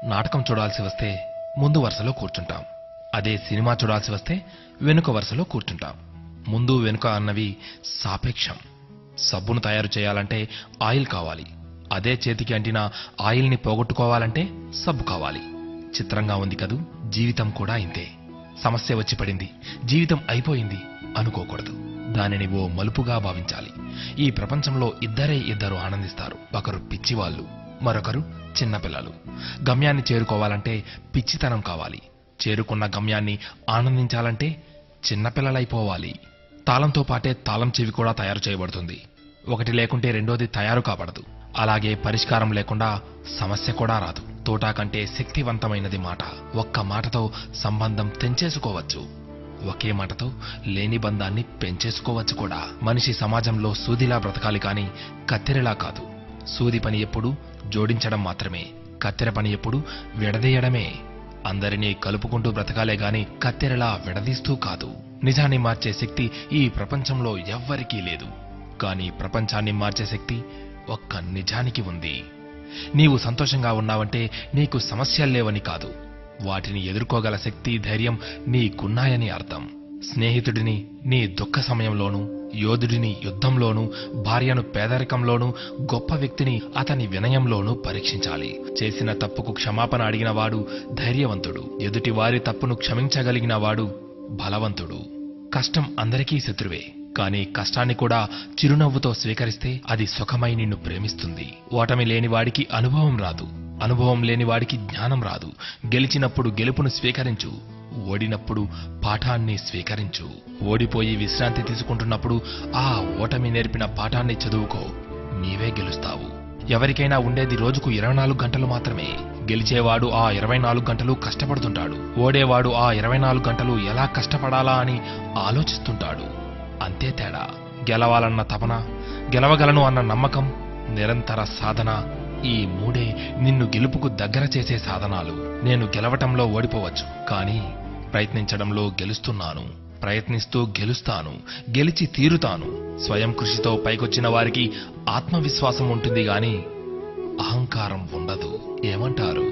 నాటకం చూడాల్సి వస్తే ముందు వరుసలో కూర్చుంటాం. అదే సినిమా చూడాల్సి వస్తే వెనుక వరుసలో కూర్చుంటాం. ముందు వెనుక అన్నవి సాపేక్షం. సబ్బును తయారు చేయాలంటే ఆయిల్ కావాలి. అదే చేతికి అంటిన ఆయిల్ని పోగొట్టుకోవాలంటే సబ్బు కావాలి. చిత్రంగా ఉంది కదూ, జీవితం కూడా ఇంతే. సమస్య వచ్చి పడింది, జీవితం అయిపోయింది అనుకోకూడదు. దానిని ఓ మలుపుగా భావించాలి. ఈ ప్రపంచంలో ఇద్దరు ఆనందిస్తారు. ఒకరు పిచ్చివాళ్లు, మరొకరు చిన్నపిల్లలు. గమ్యాన్ని చేరుకోవాలంటే పిచ్చితనం కావాలి. చేరుకున్న గమ్యాన్ని ఆనందించాలంటే చిన్నపిల్లలైపోవాలి. తాళంతో పాటే తాళం చెవి కూడా తయారు చేయబడుతుంది. ఒకటి లేకుంటే రెండోది తయారు కాబడదు. అలాగే పరిష్కారం లేకుండా సమస్య కూడా రాదు. తోటా కంటే శక్తివంతమైనది మాట. ఒక్క మాటతో సంబంధం తెంచేసుకోవచ్చు. ఒకే మాటతో లేని బంధాన్ని పెంచేసుకోవచ్చు కూడా. మనిషి సమాజంలో సూదిలా బ్రతకాలి కాని కత్తెరలా కాదు. సూది పని ఎప్పుడు జోడించడం మాత్రమే, కత్తెర పని ఎప్పుడు విడదీయడమే. అందరినీ కలుపుకుంటూ బ్రతకాలే గాని కత్తెరలా విడదీస్తూ కాదు. నిజాన్ని మార్చే శక్తి ఈ ప్రపంచంలో ఎవ్వరికీ లేదు. కానీ ప్రపంచాన్ని మార్చే శక్తి ఒక్క నిజానికి ఉంది. నీవు సంతోషంగా ఉన్నావంటే నీకు సమస్యల్లేవని కాదు, వాటిని ఎదుర్కోగల శక్తి, ధైర్యం నీకున్నాయని అర్థం. స్నేహితుడిని నీ దుఃఖ సమయంలోనూ, యోధుడిని యుద్ధంలోనూ, భార్యను పేదరికంలోనూ, గొప్ప వ్యక్తిని అతని వినయంలోనూ పరీక్షించాలి. చేసిన తప్పుకు క్షమాపణ అడిగినవాడు ధైర్యవంతుడు. ఎదుటి వారి తప్పును క్షమించగలిగిన వాడు బలవంతుడు. కష్టం అందరికీ శత్రువే, కానీ కష్టాన్ని కూడా చిరునవ్వుతో స్వీకరిస్తే అది సుఖమై నిన్ను ప్రేమిస్తుంది. ఓటమి లేనివాడికి అనుభవం రాదు, అనుభవం లేనివాడికి జ్ఞానం రాదు. గెలిచినప్పుడు గెలుపును స్వీకరించు, ఓడినప్పుడు పాఠాన్ని స్వీకరించు. ఓడిపోయి విశ్రాంతి తీసుకుంటున్నప్పుడు ఆ ఓటమి నేర్పిన పాఠాన్ని చదువుకో, నీవే గెలుస్తావు. ఎవరికైనా ఉండేది రోజుకు 24 గంటలు మాత్రమే. గెలిచేవాడు ఆ 24 గంటలు కష్టపడుతుంటాడు. ఓడేవాడు ఆ 24 గంటలు ఎలా కష్టపడాలా అని ఆలోచిస్తుంటాడు. అంతే తేడా. గెలవాలన్న తపన, గెలవగలను అన్న నమ్మకం, నిరంతర సాధన, ఈ మూడే నిన్ను గెలుపుకు దగ్గర చేసే సాధనాలు. నేను గెలవటంలో ఓడిపోవచ్చు, కానీ ప్రయత్నించడంలో గెలుస్తున్నాను. ప్రయత్నిస్తూ గెలుస్తాను, గెలిచి తీరుతాను. స్వయం కృషితో పైకొచ్చిన వారికి ఆత్మవిశ్వాసం ఉంటుంది గాని అహంకారం ఉండదు. ఏమంటారు?